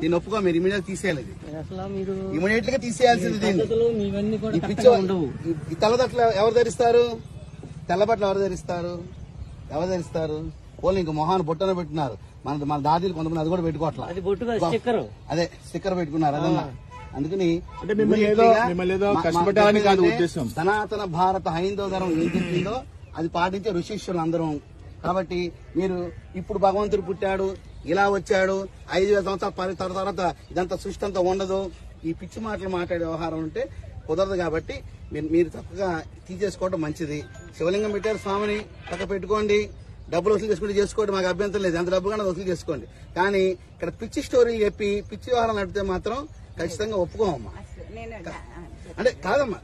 దీన్ని ఒప్పుకో, మీరు ఇమీడియట్ తీసేయాలి. ఇమీడియట్ గా తీసేయాల్సింది దీన్ని. ఈ తెల్లబట్టలు ఎవరు ధరిస్తారు? తెల్లబట్టలు ఎవరు ధరిస్తారు? ఎవరు ధరిస్తారు? పోలీ ఇంక మొహాన్ని బొట్టన పెట్టినారు. మన దాదీలు కొంతమంది అది కూడా పెట్టుకోవట్లా. అదే స్టిక్కర్ పెట్టుకున్నారు. అదన్నా అందుకని సనాతన భారత హైందవ ధర్మం ఏం చెప్పిందో అది పాటించే ఋషిష్యులు అందరం. కాబట్టి మీరు ఇప్పుడు భగవంతుడు పుట్టాడు, ఇలా వచ్చాడు, 5,000 సంవత్సరాల తర్వాత ఇదంతా సృష్టి అంతా ఉండదు, ఈ పిచ్చి మాటలు మాట్లాడే వ్యవహారం ఉంటే కుదరదు. కాబట్టి మీరు చక్కగా తీసేసుకోవడం మంచిది. శివలింగం పెట్టారు స్వామిని, పక్క పెట్టుకోండి. డబ్బులు వసూలు చేసుకుంటే చేసుకోండి, మాకు అభ్యంతరం లేదు. ఎంత డబ్బు కన్నా వసూలు చేసుకోండి. కానీ ఇక్కడ పిచ్చి స్టోరీ చెప్పి పిచ్చి వ్యవహారం నడిపితే మాత్రం ఖచ్చితంగా ఒప్పుకోమమ్మా. అంటే కాదమ్మా,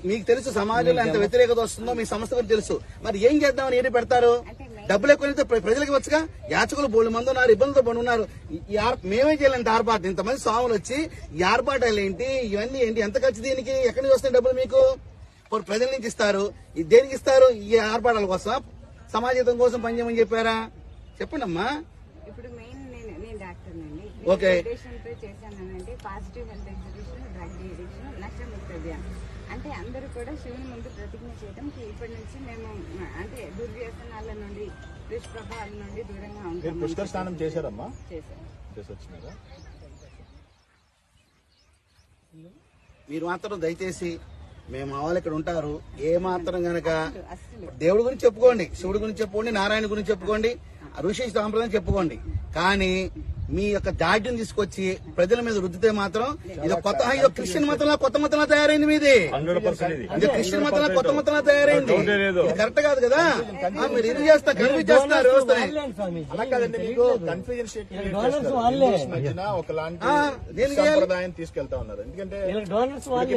మీకు తెలుసు సమాజంలో ఎంత వ్యతిరేకత వస్తుందో మీ సంస్థ గురించి తెలుసు. మరి ఏం చేద్దామని ఏది పెడతారు? డబ్బులు ఎక్కువైతే ప్రజలకు వచ్చుగా. యాచకులు బోళ్ళు మంది ఉన్నారు, ఇబ్బందులతో పడి ఉన్నారు. మేమే చేయాలంటే ఆర్పాటు, ఇంతమంది స్వాములు వచ్చి ఈ ఆర్పాటాలు ఏంటి, ఇవన్నీ ఏంటి, ఎంత ఖర్చు దీనికి? ఎక్కడి నుంచి వస్తాయి డబ్బులు మీకు? ప్రజల నుంచి ఇస్తారు. దేనికి ఇస్తారు? ఈ ఆర్పాటాల కోసం, సమాజం కోసం పనిచేయమని చెప్పారా? చెప్పండి అమ్మా. ఇప్పుడు మెయిన్ నేను డాక్టర్ నండి. ఓకే, చేశానంటే positive health exhibition, drug addiction, నష్టముక్తి Abhiyan. అంటే అందరూ కూడా శివుని ముందు ప్రతిజ్ఞ చేయడం, ఇప్పటి నుంచి మేము అంటే దుర్వ్యసనాల నుండి, దుష్ప్రభావాల నుండి దూరంగా ఉంటాం. పుష్కర స్నానం చేశారమ్మా? చేశారు. మీరు మాత్రం దయచేసి మేము మా వాళ్ళు ఇక్కడ ఉంటారు, ఏ మాత్రం గనక దేవుడి గురించి చెప్పుకోండి, శివుడి గురించి చెప్పుకోండి, నారాయణ గురించి చెప్పుకోండి, ఋషి సాంప్రదాయం చెప్పుకోండి. కానీ మీ యొక్క దాడ్యం తీసుకొచ్చి ప్రజల మీద రుద్దితే మాత్రం ఇది ఇదో క్రిస్టియన్ మతంలో కొత్త మతంలో తయారైంది. మీది ఇది క్రిస్టియన్ మతంలో కొత్త మతంలో తయారైంది. ఇది కరెక్ట్ కాదు కదా. మీరు ఇది చేస్తారు, కన్ఫ్యూజ్ చేస్తున్నారు వ్యవస్థని. సంప్రదాయం తీసుకెళ్తా ఉన్నారు. ఎందుకంటే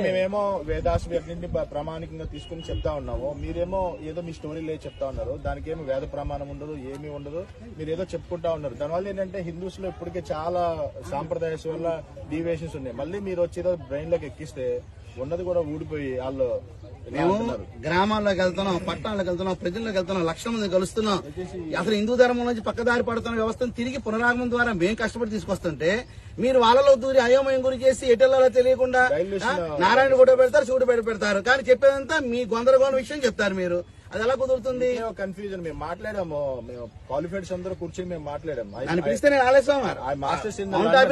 మేమేమో వేదాస్ నుండి ప్రామాణికంగా తీసుకుని చెప్తా ఉన్నాము, మీరేమో ఏదో మీ స్టోరీలే చెప్తా ఉన్నారు. దానికి ఏమో వేద ప్రమాణం ఉండదు, ఏమీ ఉండదు, మీరు ఏదో చెప్పుకుంటా ఉన్నారు. దానివల్ల ఏంటంటే హిందూస్ లో ఇప్పటికే చాలా సాంప్రదాయ వల్ల డీవియేషన్స్ ఉన్నాయి. మళ్ళీ మీరు వచ్చేదో బ్రెయిన్ లోకి ఎక్కిస్తే ఉన్నది కూడా ఊడిపోయి వాళ్ళు. మేము గ్రామాల్లోకి వెళ్తున్నాం, పట్టణాలకు వెళ్తున్నాం, ప్రజల్లోకి వెళ్తున్నాం, లక్షల మంది కలుస్తున్నాం. అసలు హిందూ ధర్మం నుంచి పక్కదారి పడుతున్న వ్యవస్థను తిరిగి పునరాగమనం ద్వారా మేము కష్టపడి తీసుకొస్తుంటే మీరు వాళ్ళలో దూరి అయోమయం గురి చేసి ఎటెల్లాలో తెలియకుండా నారాయణ కూడా పెడతారు, శివుడు పెడతారు. కానీ చెప్పేదంతా మీ గొందరగోళం విషయం చెప్తారు మీరు. అది ఎలా కుదురుతుంది? కన్ఫ్యూజన్. మేము మాట్లాడాము, మేము క్వాలిఫైడ్స్ అందరూ కూర్చొని మేము మాట్లాడాము. నన్ను పిలిస్తే నేను రాలేసాం.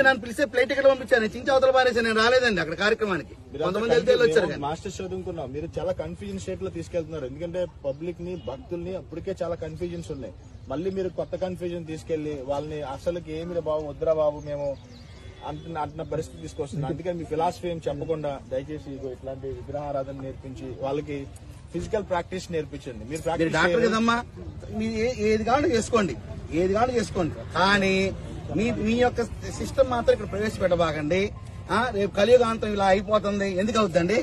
నన్ను పిలిస్తే ప్లేట్ టికెట్ పంపించాను, చించి అవతల పారేసి నేను రాలేదండి అక్కడ కార్యక్రమానికి. కొంతమంది వచ్చారు. మాస్టర్స్ చదువుకున్నాం, మీరు చాలా కన్ఫ్యూజన్ స్టేట్ లో తీసుకెళ్తున్నారు. ఎందుకంటే పబ్లిక్ ని, భక్తుల్ని అప్పటికే చాలా కన్ఫ్యూజన్స్ ఉన్నాయి. మళ్ళీ మీరు కొత్త కన్ఫ్యూజన్ తీసుకెళ్లి వాళ్ళని అసలుకి ఏమి బాబు వద్దురా బాబు మేము అంటున్న పరిస్థితి తీసుకొస్తుంది. అందుకని మీ ఫిలాసఫీ ఏం చెప్పకుండా దయచేసి ఇట్లాంటి విగ్రహారాధన నేర్పించి వాళ్ళకి ఫిజికల్ ప్రాక్టీస్ నేర్పించండి. మీరు డాక్టర్ కదమ్మా, మీరు ఏది కావాలో చేసుకోండి, ఏది కావాలో చేసుకోండి. కానీ మీ యొక్క సిస్టమ్ మాత్రం ఇక్కడ ప్రవేశపెట్టబాకండి. రేపు కలియుగాంతం ఇలా అయిపోతుంది. ఎందుకు అవుతుందండి?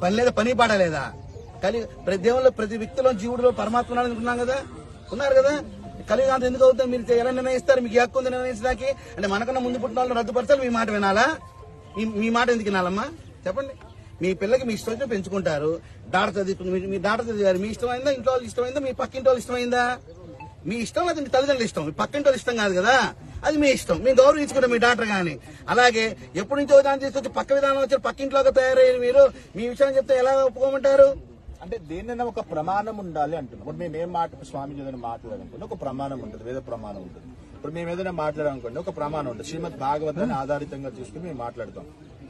పని లేదా, పని పాడలేదా? ప్రతి దేవుళ్ళు, ప్రతి వ్యక్తిలో జీవుడిలో పరమాత్మ అనుకున్నాం కదా, ఉన్నారు కదా. కలియుగాంతం ఎందుకు అవుతుంది? మీరు ఎలా నిర్ణయిస్తారు? మీకు హక్కు ఉంది నిర్ణయించడానికి. అంటే మనకన్నా ముందు పుట్టిన వాళ్ళని రద్దుపరచాలి, మీ మాట వినాలా? మీ మాట ఎందుకు వినాలమ్మా? చెప్పండి. మీ పిల్లకి మీ ఇష్టం వచ్చి పెంచుకుంటారు. డాక్టర్ చదువుకుని మీ డాక్టర్ చదివారు, మీ ఇష్టమైందా? ఇంట్లో వాళ్ళు ఇష్టమైందా? మీ పక్కింటి వాళ్ళు ఇష్టమైందా? మీ ఇష్టం లేదా మీ తల్లిదండ్రులు ఇష్టం, మీ పక్కింటి వాళ్ళు ఇష్టం కాదు కదా. అది మీ ఇష్టం, మేము గౌరవించుకుంటాం మీ డాక్టర్ గాని. అలాగే ఎప్పటి నుంచో విధానం తీసుకొచ్చి పక్క విధానం వచ్చి పక్కింట్లోకి తయారయ్యారు. మీరు మీ విషయం చెప్తే ఎలా ఒప్పుకోమంటారు? అంటే దేన్నైనా ఒక ప్రమాణం ఉండాలి అంటున్నాం. ఇప్పుడు మేము ఏం స్వామీజీ ఏదైనా మాట్లాడాలనుకోండి ఒక ప్రమాణం ఉంటుంది, వేద ప్రమాణం ఉంటుంది. ఇప్పుడు మేము ఏదైనా మాట్లాడాలనుకోండి ఒక ప్రమాణం ఉంటుంది. శ్రీమద్ భాగవతాన్ని ఆధారితంగా తీసుకుని మేము మాట్లాడతాం.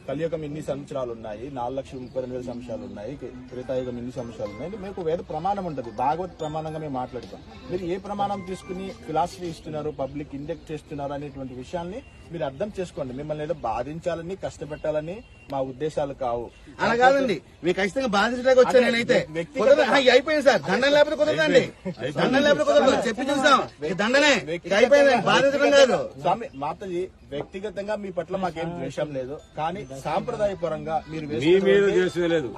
కలియుగం ఇన్ని సంవత్సరాలు ఉన్నాయి, 4,32,000 సంవత్సరాలు ఉన్నాయి, త్రేతాయుగం ఇన్ని సంవత్సరాలు ఉన్నాయి. మీకు వేద ప్రమాణం ఉంటుంది, భాగవత్ ప్రమాణంగా మేము మాట్లాడతాం. మీరు ఏ ప్రమాణం తీసుకుని ఫిలాసఫీ ఇస్తున్నారు, పబ్లిక్ ఇండెక్ట్ చేస్తున్నారు అనేటువంటి విషయాన్ని మీరు అర్థం చేసుకోండి. మిమ్మల్ని ఏదో బాధించాలని, కష్టపెట్టాలని మా ఉద్దేశాలు కావు. అలా కాదండి, మీకు ఖచ్చితంగా బాధించడానికి వచ్చా. నేనైతే అయిపోయింది సార్, దండం లేకపోతే కుదరదండి, దండం లేకపోతే కుదరదు. చెప్పి చూసాం, దండనే అయిపోయింది, బాధించడం కాదు. స్వామి మాతజీ, వ్యక్తిగతంగా మీ పట్ల మాకేం ద్వేషం లేదు, కానీ సాంప్రదాయపరంగా మీరు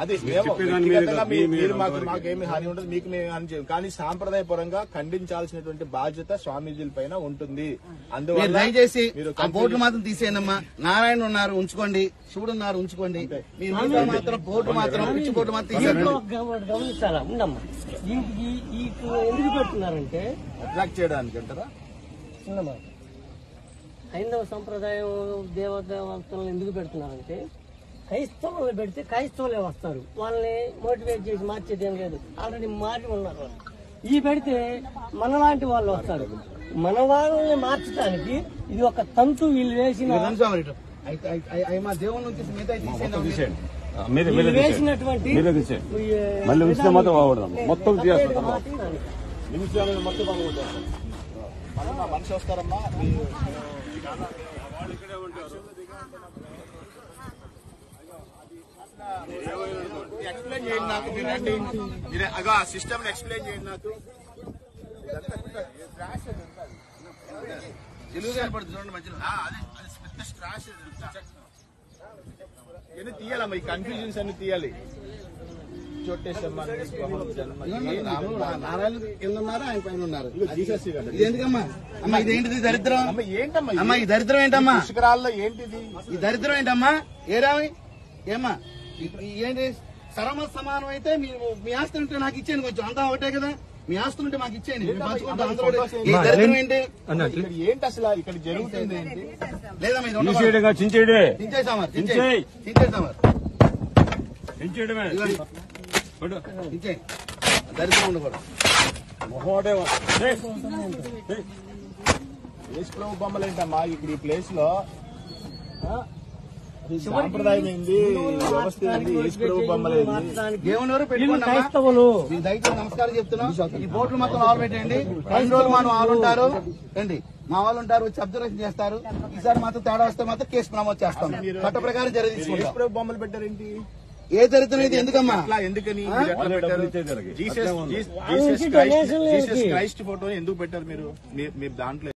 అది మాకేమి హాని ఉండదు, మీకు మేము హాని చేయం. కానీ సాంప్రదాయపరంగా ఖండించాల్సినటువంటి బాధ్యత స్వామీజీల పైన ఉంటుంది. అందువల్ల దయచేసి బోర్డు మాత్రం తీసేయనమ్మా. నారాయణ ఉన్నారు ఉంచుకోండి, శివుడు ఉన్నారు ఉంచుకోండి. మీరు మాత్రం బోర్డు మాత్రం పిచ్చి బోర్డు మాత్రం గమనిస్తారా? ఉండమ్మా, ఎందుకు పెడుతున్నారంటే అట్రాక్ట్ చేయడానికి అంటారా? హైందవ సంప్రదాయం దేవతలను ఎందుకు పెడుతున్నారంటే క్రైస్తవులను పెడితే క్రైస్తవులే వస్తారు. వాళ్ళని మోటివేట్ చేసి మార్చేది ఏం లేదు, ఆల్రెడీ మారి ఉన్నారు వాళ్ళు. ఈ పెడితే మనలాంటి వాళ్ళు వస్తారు. మన వాళ్ళని మార్చడానికి ఇది ఒక తంతు వీళ్ళు వేసిన మా దేవుని నుంచి మిగతా తీసేయండి. వీళ్ళు వేసినటువంటి మళ్ళీ ఉంచితే మాత్రం బాగుపడదాం. మొత్తం చేస్తాం. నిమిషాలు మొత్తం మనిషి వస్తారమ్మా. ఎక్స్ప్లెయిన్ చేయండి నాకు. మీరు రండి, మీరు అగా సిస్టమ్ ఎక్స్ప్లెయిన్ చేయండి నాకు. తెలుగు కనపడుతుంది చూడండి మధ్యలో. పెద్ద స్ట్రాష్ ఇవన్నీ తీయాలమ్మా. ఈ కన్ఫ్యూజన్స్ అన్ని తీయాలి. చోటేశమ్మ నారాయణ కింద ఉన్నారు, ఆయన పైన ఉన్నారు. జీసస్ ఇది ఎందుకమ్మా? అమ్మా ఇదేంటిది దరిద్రం? అమ్మ ఏంటమ్మా అమ్మా ఈ దరిద్రం ఏంటమ్మా? పుష్కరాల్లో ఏంటిది ఈ దరిద్రం ఏంటమ్మా? ఏరామి ఏమ్మా ఏంటి? సరమ సమానం అయితే మీ ఆస్తి ఉంటే నాకు ఇచ్చేయండి, కొంచెం అంతా ఒకటే కదా. మీ ఆస్తులు ఉంటే మాకు ఇచ్చేయండి, మేము పంచుకుంటాం అందరూ. ఈ దరిద్రం ఏంటి? ఇక్కడ ఏంటి అసలు ఇక్కడ జరుగుతుంది ఏంటి? లేదమ్మా ఇది చించేడే చించేసామా? చించేయ్. చించేసామా? చించేయడమే. చించే దరిద్రం ఉండకూడదు. యేసు ప్రభు బొమ్మలు ఏంటమ్మా ఇక్కడ ఈ ప్లేస్ లో? సాంప్రదాయం ఏంది, వ్యవస్థ ఏంది? యేసు ప్రభు బొమ్మలు ఏంది? దేవుని ఎవరు వీళ్ళు పెట్టుకోండి. క్రైస్తవులు. మీకు దయచేసి నమస్కారం చెప్తున్నాం. ఈ బోట్లు మొత్తం ఆలు పెట్టండి. 2 రోజులు మా వాళ్ళు ఉంటారు రండి, మా వాళ్ళు ఉంటారు, వచ్చి అబ్జర్వేషన్ చేస్తారు. ఈసారి మాత్రం తేడా వస్తే మాత్రం కేసు నమోదు చేస్తాం. చట్ట ప్రకారం చర్య యేసు తీసుకుంటాం. ప్రభు బొమ్మలు పెట్టారేంటి? ఏ దరిద్రం ఇది? ఎందుకమ్మా? అట్లా ఎందుకని డబ్బులు పెట్టారు? ఇచ్చేదానికి. జీసస్ నుంచి డొనేషన్లు జీసస్ క్రైస్ట్ ఫోటోని ఎందుకు పెట్టారు మీరు? మీరు దాంట్లో